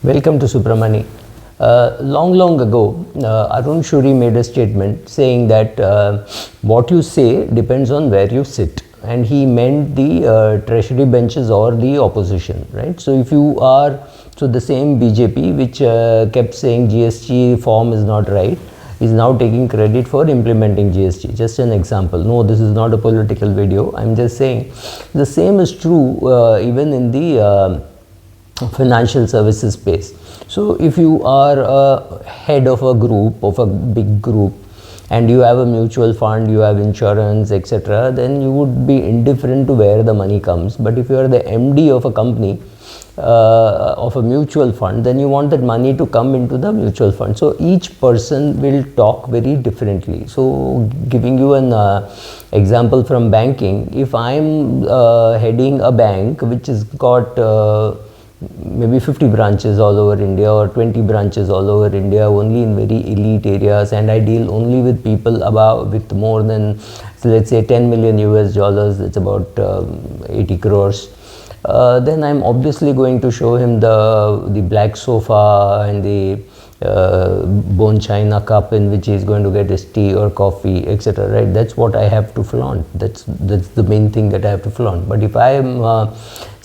Welcome to Supramani. Long ago, Arun Shuri made a statement saying that what you say depends on where you sit, and he meant the treasury benches or the opposition, right? So if you are, so the same BJP which kept saying GST form is not right, is now taking credit for implementing GST. Just an example. No, this is not a political video. I'm just saying the same is true even in the financial services space. So if you are a head of a group, of a big group, and you have a mutual fund, you have insurance, etc., then you would be indifferent to where the money comes. But if you are the MD of a company, of a mutual fund, then you want that money to come into the mutual fund. So each person will talk very differently. So giving you an example from banking, if I'm heading a bank which has got maybe 50 branches all over India or 20 branches all over India, only in very elite areas, and I deal only with people with more than, so let's say, 10 million US dollars, it's about 80 crores. Then I'm obviously going to show him the black sofa and the bone china cup in which he's going to get his tea or coffee, etc. Right? That's what I have to flaunt. That's the main thing that I have to flaunt. But if I am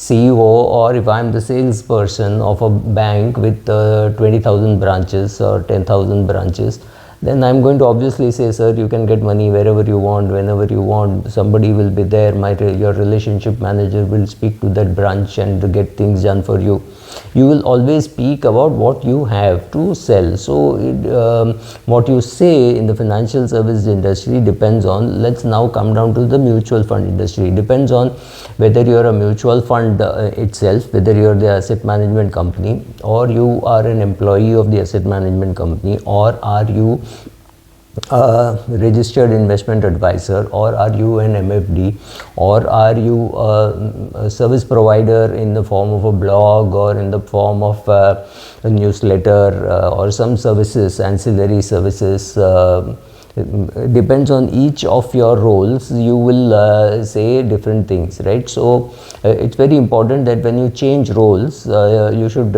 CEO, or if I am the salesperson of a bank with 20,000 branches or 10,000 branches, then I'm going to obviously say, sir, you can get money wherever you want, whenever you want. Somebody will be there. Your relationship manager will speak to that branch and get things done for you. You will always speak about what you have to sell. So what you say in the financial service industry depends on, let's now come down to the mutual fund industry. It depends on whether you're a mutual fund itself, whether you're the asset management company, or you are an employee of the asset management company, or are you registered investment advisor, or are you an MFD, or are you a service provider in the form of a blog or in the form of a newsletter or some services, ancillary services. Depends on each of your roles, you will say different things, right? So it's very important that when you change roles, you should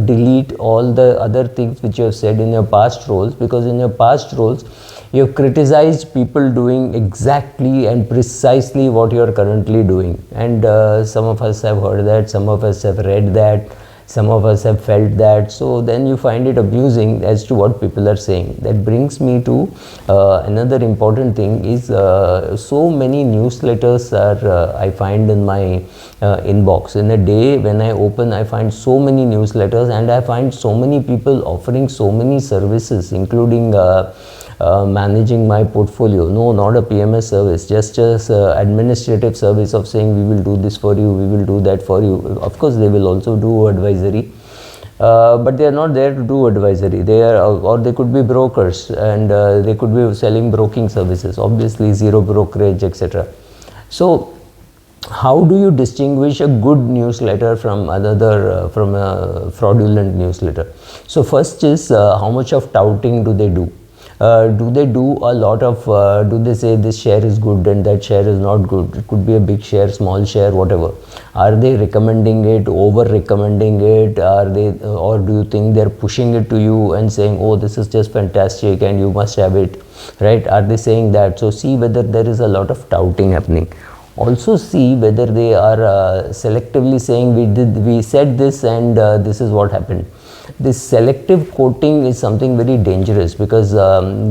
delete all the other things which you have said in your past roles, because in your past roles you have criticized people doing exactly and precisely what you are currently doing, and some of us have heard that, some of us have read that, some of us have felt that. So then you find it amusing as to what people are saying. That brings me to another important thing is so many newsletters are I find in my inbox. In a day when I open, I find so many newsletters, and I find so many people offering so many services, including managing my portfolio. No, not a PMS service, just as administrative service of saying we will do this for you, we will do that for you. Of course they will also do advisory, but they are not there to do advisory. They are, or they could be brokers, and they could be selling broking services, obviously zero brokerage, etc. So how do you distinguish a good newsletter from another, from a fraudulent newsletter? So first is how much of touting do they do? Do they do a lot of, do they say this share is good and that share is not good? It could be a big share, small share, whatever. Are they recommending it, over recommending it? Are they, or do you think they're pushing it to you and saying, oh, this is just fantastic and you must have it, right? Are they saying that? So see whether there is a lot of touting happening. Also see whether they are selectively saying we said this and this is what happened. This selective quoting is something very dangerous, because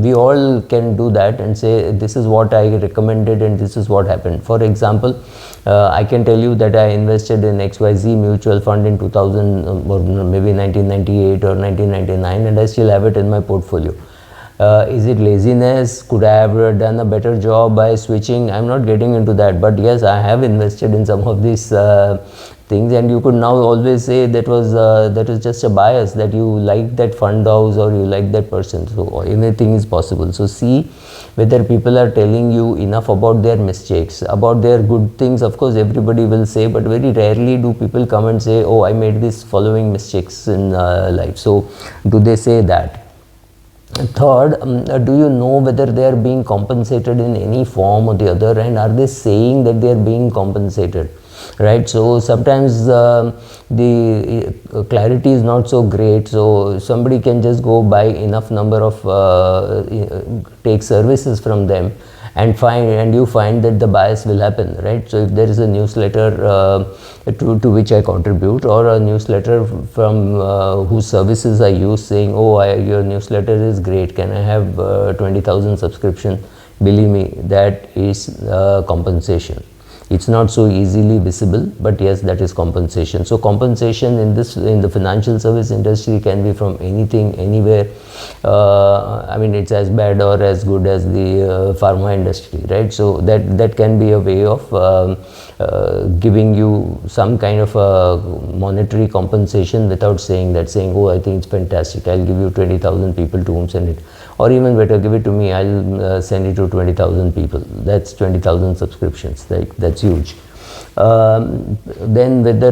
we all can do that and say this is what I recommended and this is what happened. For example, I can tell you that I invested in XYZ mutual fund in 2000 or maybe 1998 or 1999, and I still have it in my portfolio. Is it laziness? Could I have done a better job by switching? I'm not getting into that, but yes, I have invested in some of these things, and you could now always say that was just a bias, that you like that fund house or you like that person. So anything is possible. So see whether people are telling you enough about their mistakes, about their good things. Of course everybody will say, but very rarely do people come and say, oh, I made these following mistakes in life. So do they say that? Third, do you know whether they are being compensated in any form or the other, and are they saying that they are being compensated? right? So sometimes the clarity is not so great, so somebody can just go buy enough number of take services from them, and you find that the bias will happen, right? So if there is a newsletter to which I contribute, or a newsletter from whose services I use, saying, oh, your newsletter is great, can I have 20,000 subscription? Believe me, that is compensation. It's not so easily visible, but yes, that is compensation. So compensation in the financial service industry can be from anything, anywhere. I mean, it's as bad or as good as the pharma industry, right? So that can be a way of giving you some kind of a monetary compensation without saying, oh, I think it's fantastic, I'll give you 20,000 people to whom send it. Or even better, give it to me, I'll send it to 20,000 people. That's 20,000 subscriptions. That's huge. Then whether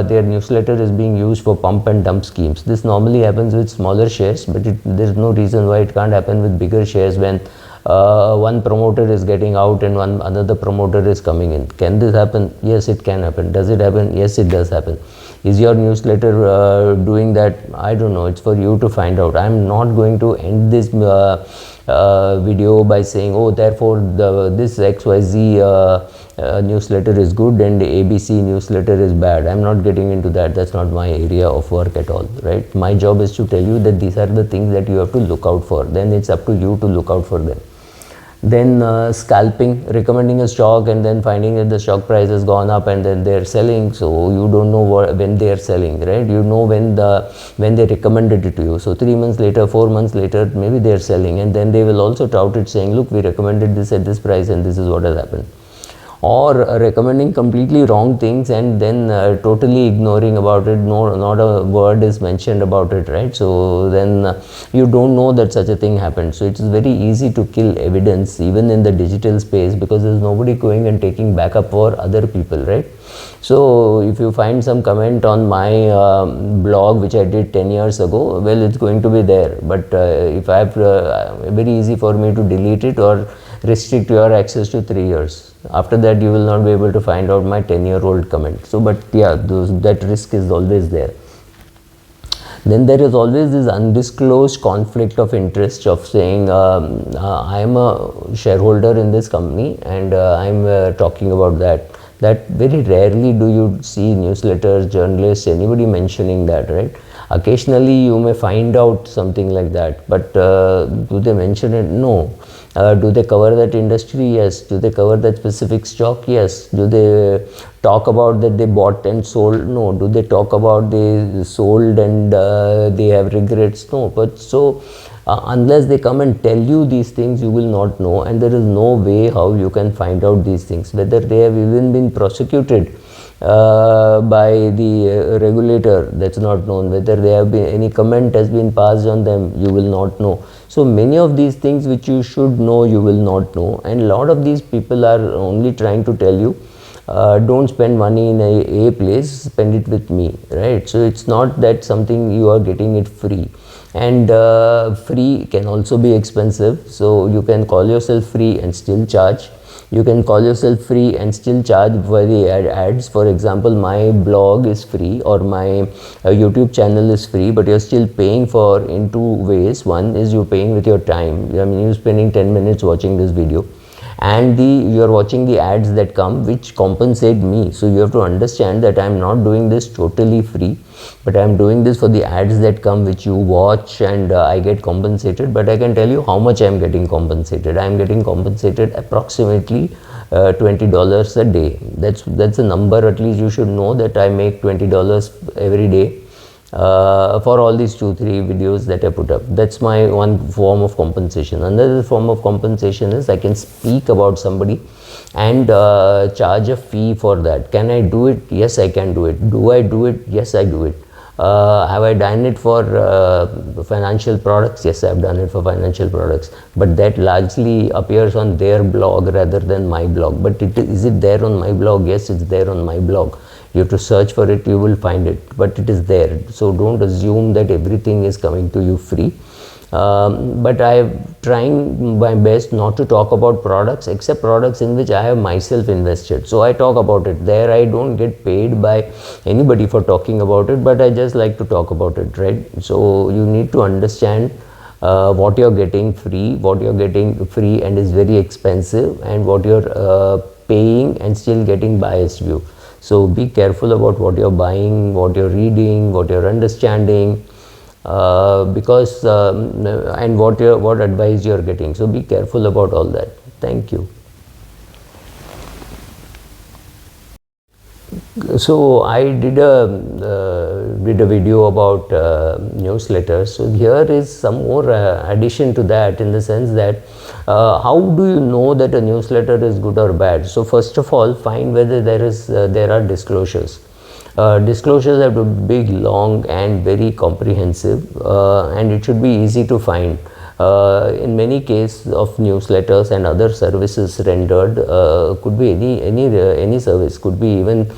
their newsletter is being used for pump and dump schemes. This normally happens with smaller shares, but there's no reason why it can't happen with bigger shares when one promoter is getting out and another promoter is coming in. Can this happen? Yes, it can happen. Does it happen? Yes, it does happen. Is your newsletter doing that? I don't know. It's for you to find out. I'm not going to end this video by saying, oh, therefore this XYZ newsletter is good and ABC newsletter is bad. I'm not getting into that. That's not my area of work at all, right? My job is to tell you that these are the things that you have to look out for. Then it's up to you to look out for them. Then scalping, recommending a stock and then finding that the stock price has gone up and then they're selling, so you don't know when they're selling, right? You know when they recommended it to you. So 3 months later, 4 months later, maybe they're selling, and then they will also tout it saying, look, we recommended this at this price and this is what has happened. Or recommending completely wrong things and then totally ignoring about it. Not a word is mentioned about it, right? So then you don't know that such a thing happened. So it's very easy to kill evidence even in the digital space, because there's nobody going and taking backup for other people, right? So if you find some comment on my blog which I did 10 years ago, well, it's going to be there, but if I have very easy for me to delete it or restrict your access to 3 years. After that, you will not be able to find out my 10-year-old comment. So, but yeah, that risk is always there. Then there is always this undisclosed conflict of interest of saying, I am a shareholder in this company and I am talking about that. That very rarely do you see newsletters, journalists, anybody mentioning that, right? Occasionally you may find out something like that, but do they mention it? No. Do they cover that industry? Yes. Do they cover that specific stock? Yes. Do they talk about that they bought and sold? No. Do they talk about they sold and they have regrets? No. But so unless they come and tell you these things, you will not know, and there is no way how you can find out these things. Whether they have even been prosecuted by the regulator, that's not known. Whether there have been any comment has been passed on them, you will not know. So many of these things which you should know, you will not know, and a lot of these people are only trying to tell you, don't spend money in a place, spend it with me, right? So it's not that something you are getting it free, and free can also be expensive. So you can call yourself free and still charge. You can call yourself free and still charge for the ads. For example, my blog is free or my YouTube channel is free, but you're still paying for in two ways. One is you're paying with your time. I mean, you're spending 10 minutes watching this video, and you're watching the ads that come which compensate me. So you have to understand that I'm not doing this totally free, but I'm doing this for the ads that come which you watch, and I get compensated. But I can tell you how much I'm getting compensated. I'm getting compensated approximately $20 a day. That's a number. At least you should know that I make $20 every day for all these 2-3 videos that I put up. That's my one form of compensation. Another form of compensation is I can speak about somebody and charge a fee for that. Can I do it? Yes, I can do it. Do I do it? Yes, I do it. Have I done it for financial products? Yes, I have done it for financial products, but that largely appears on their blog rather than my blog. But is it there on my blog? Yes, it's there on my blog. You have to search for it, you will find it, but it is there. So don't assume that everything is coming to you free. but I'm trying my best not to talk about products except products in which I have myself invested. So I talk about it there. I don't get paid by anybody for talking about it, but I just like to talk about it, right? So you need to understand what you're getting free, what you're getting free and is very expensive, and what you're paying and still getting biased view. So be careful about what you're buying, what you're reading, what you're understanding, because and what advice you're getting. So be careful about all that. Thank you. So I did a video about newsletters. So here is some more addition to that, in the sense that how do you know that a newsletter is good or bad? So first of all, find whether there are disclosures. Disclosures have to be big, long and very comprehensive, and it should be easy to find. In many cases of newsletters and other services rendered, could be any service, could be even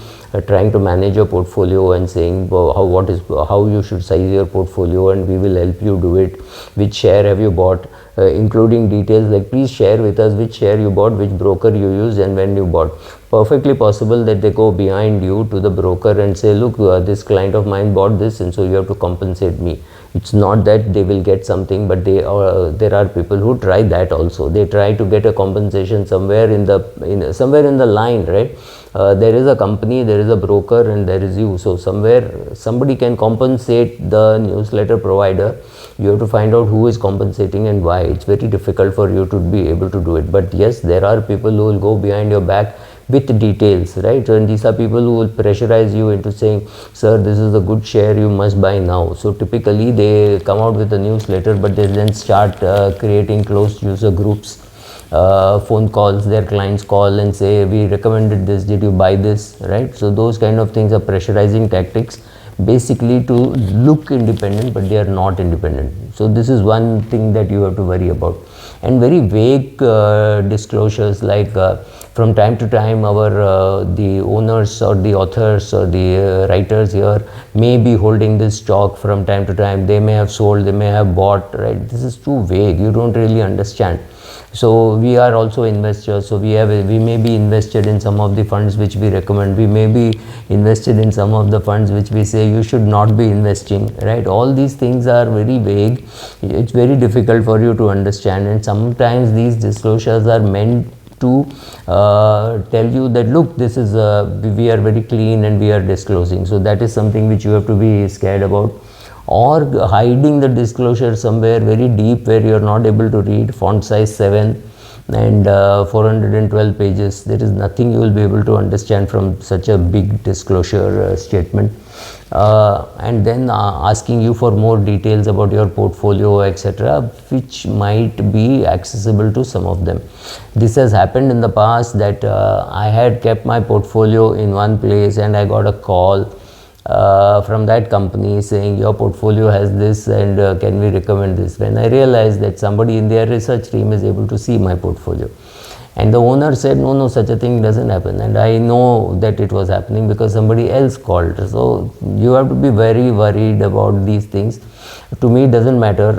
trying to manage your portfolio and saying how you should size your portfolio, and we will help you do it. Which share have you bought, including details like please share with us which share you bought, which broker you used, and when you bought. Perfectly possible that they go behind you to the broker and say, look, this client of mine bought this, and so you have to compensate me. It's not that they will get something, but there are people who try that also. They try to get a compensation somewhere in the line, right? There is a company, there is a broker, and there is you. So somewhere somebody can compensate the newsletter provider. You have to find out who is compensating and why. It's very difficult for you to be able to do it. But yes, there are people who will go behind your back with details, right? And these are people who will pressurize you into saying, sir, this is a good share, you must buy now. So typically they come out with a newsletter, but they then start creating closed user groups, phone calls, their clients call and say, we recommended this, did you buy this, right? So those kind of things are pressurizing tactics, basically to look independent, but they are not independent. So this is one thing that you have to worry about. And very vague disclosures, like from time to time the owners or the authors or the writers here may be holding this stock from time to time. They may have sold, they may have bought, right? This is too vague. You don't really understand. So we are also investors, so we may be invested in some of the funds which we recommend. We may be invested in some of the funds which we say you should not be investing, right? All these things are very vague. It's very difficult for you to understand, and sometimes these disclosures are meant to tell you that, look, this is we are very clean and we are disclosing. So that is something which you have to be scared about. Or hiding the disclosure somewhere very deep where you are not able to read, font size 7 and 412 pages. There is nothing you will be able to understand from such a big disclosure statement. And then asking you for more details about your portfolio, etc., which might be accessible to some of them. This has happened in the past that I had kept my portfolio in one place and I got a call from that company saying your portfolio has this and can we recommend this, when I realized that somebody in their research team is able to see my portfolio. And the owner said, no, such a thing doesn't happen. And I know that it was happening because somebody else called. So you have to be very worried about these things. To me, it doesn't matter.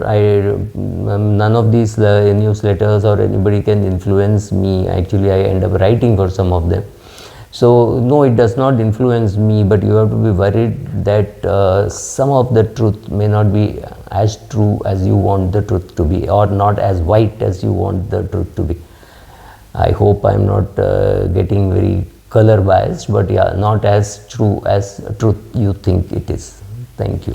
None of these newsletters or anybody can influence me. Actually, I end up writing for some of them. So no, it does not influence me, but you have to be worried that some of the truth may not be as true as you want the truth to be, or not as white as you want the truth to be. I hope I'm not getting very color biased, but yeah, not as true as truth you think it is. Thank you.